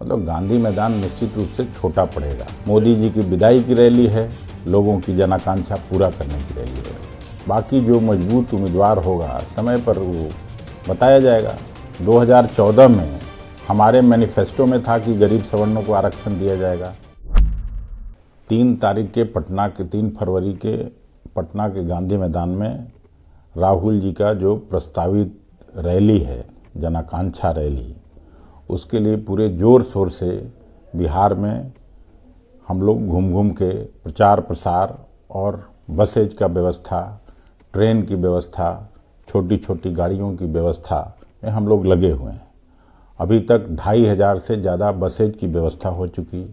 मतलब गांधी मैदान निश्चित रूप से छोटा पड़ेगा। मोदी जी की विदाई की रैली है, लोगों की जनाकांक्षा पूरा करने की रैली है। बाकी जो मजबूत उम्मीदवार होगा समय पर वो बताया जाएगा। 2014 में हमारे मैनिफेस्टो में था कि गरीब सवर्णों को आरक्षण दिया जाएगा। 3 फरवरी के पटना के गांधी मैदान में राहुल जी का जो प्रस्तावित रैली है, जनाकांक्षा रैली, उसके लिए पूरे जोर शोर से बिहार में हम लोग घूम घूम के प्रचार प्रसार और बसेज का व्यवस्था, ट्रेन की व्यवस्था, छोटी छोटी गाड़ियों की व्यवस्था में हम लोग लगे हुए हैं। अभी तक 2500 से ज़्यादा बसेज की व्यवस्था हो चुकी,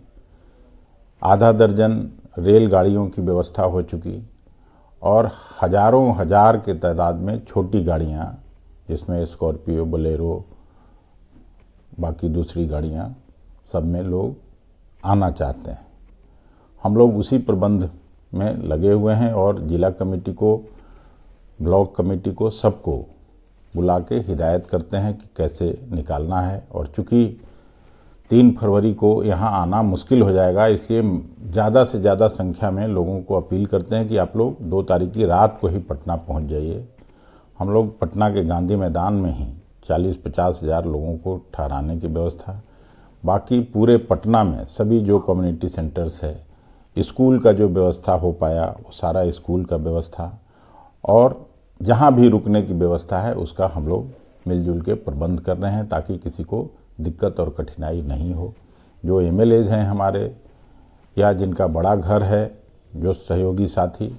आधा दर्जन रेलगाड़ियों की व्यवस्था हो चुकी और हजारों हजार के तादाद में छोटी गाड़ियां, जिसमें स्कॉर्पियो, बोलेरो, बाकी दूसरी गाड़ियां, सब में लोग आना चाहते हैं। हम लोग उसी प्रबंध में लगे हुए हैं और जिला कमेटी को, ब्लॉक कमेटी को, सबको बुला के हिदायत करते हैं कि कैसे निकालना है। और चूंकि 3 फरवरी को यहाँ आना मुश्किल हो जाएगा, इसलिए ज़्यादा से ज़्यादा संख्या में लोगों को अपील करते हैं कि आप लोग 2 तारीख की रात को ही पटना पहुँच जाइए। हम लोग पटना के गांधी मैदान में ही 40-50 हज़ार लोगों को ठहराने की व्यवस्था, बाकी पूरे पटना में सभी जो कम्युनिटी सेंटर्स है, स्कूल का जो व्यवस्था हो पाया वो सारा स्कूल का व्यवस्था, और जहाँ भी रुकने की व्यवस्था है उसका हम लोग मिलजुल के प्रबंध कर रहे हैं ताकि किसी को दिक्कत और कठिनाई नहीं हो। जो एमएलएज हैं हमारे या जिनका बड़ा घर है, जो सहयोगी साथी,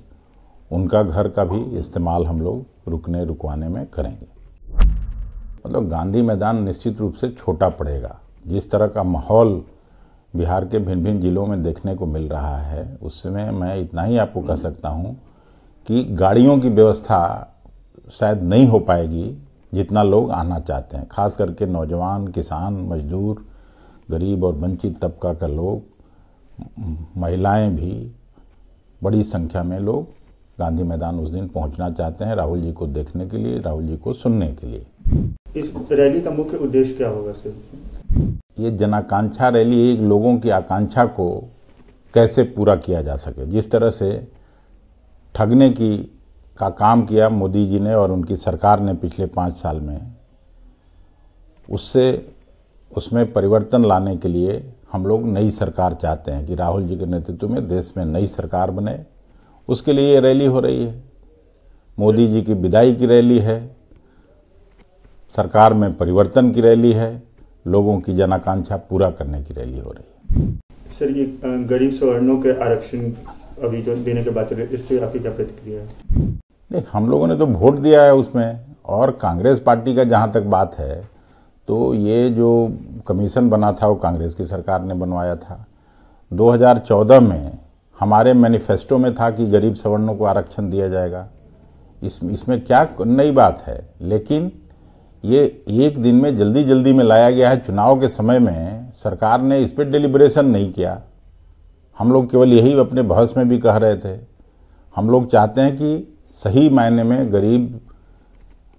उनका घर का भी इस्तेमाल हम लोग रुकने रुकवाने में करेंगे। मतलब गांधी मैदान निश्चित रूप से छोटा पड़ेगा। जिस तरह का माहौल बिहार के भिन्न भिन्न जिलों में देखने को मिल रहा है, उसमें मैं इतना ही आपको कह सकता हूँ कि गाड़ियों की व्यवस्था शायद नहीं हो पाएगी जितना लोग आना चाहते हैं। खास करके नौजवान, किसान, मजदूर, गरीब और वंचित तबका का लोग, महिलाएं भी बड़ी संख्या में लोग गांधी मैदान उस दिन पहुंचना चाहते हैं, राहुल जी को देखने के लिए, राहुल जी को सुनने के लिए। इस रैली का मुख्य उद्देश्य क्या होगा सर? ये जनाकांक्षा रैली एक लोगों की आकांक्षा को कैसे पूरा किया जा सके। जिस तरह से ठगने का काम किया मोदी जी ने और उनकी सरकार ने पिछले 5 साल में, उसमें परिवर्तन लाने के लिए हम लोग नई सरकार चाहते हैं कि राहुल जी के नेतृत्व में देश में नई सरकार बने। उसके लिए ये रैली हो रही है। मोदी जी की विदाई की रैली है, सरकार में परिवर्तन की रैली है, लोगों की जनाकांक्षा पूरा करने की रैली हो रही है। सर, ये गरीब सवर्णों के आरक्षण अभी जो देने के बात है, इस पर आपकी क्या प्रतिक्रिया है? नहीं, हम लोगों ने तो वोट दिया है उसमें, और कांग्रेस पार्टी का जहां तक बात है तो ये जो कमीशन बना था वो कांग्रेस की सरकार ने बनवाया था। 2014 में हमारे मैनिफेस्टो में था कि गरीब सवर्णों को आरक्षण दिया जाएगा। इसमें क्या नई बात है, लेकिन ये एक दिन में जल्दी में लाया गया है। चुनाव के समय में सरकार ने इस पर डिलिब्रेशन नहीं किया। हम लोग केवल यही अपने बहस में भी कह रहे थे। हम लोग चाहते हैं कि सही मायने में गरीब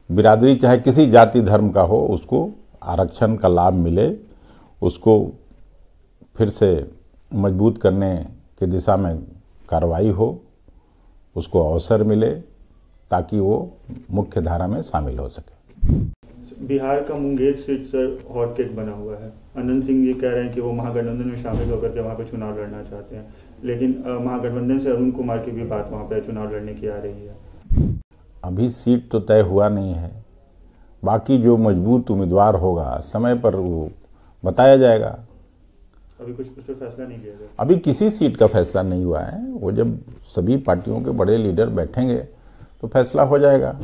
बिरादरी, चाहे किसी जाति धर्म का हो, उसको आरक्षण का लाभ मिले, उसको फिर से मजबूत करने की दिशा में कार्रवाई हो, उसको अवसर मिले ताकि वो मुख्य धारा में शामिल हो सके। बिहार का Munger seat sir hot cake बना हुआ है। अनंत सिंह ये कह रहे हैं कि वो महागठबंधन में शामिल होकर के वहाँ पे चुनाव लड़ना चाहते हैं, लेकिन महागठबंधन से अरुण कुमार की भी बात वहाँ पे चुनाव लड़ने की आ रही है। अभी सीट तो तय हुआ नहीं है। बाकी जो मजबूत उम्मीदवार होगा समय पर वो बताया जाएगा। अभी कुछ उस पर फैसला नहीं किया गया। अभी किसी सीट का फैसला नहीं हुआ है। वो जब सभी पार्टियों के बड़े लीडर बैठेंगे तो फैसला हो जाएगा।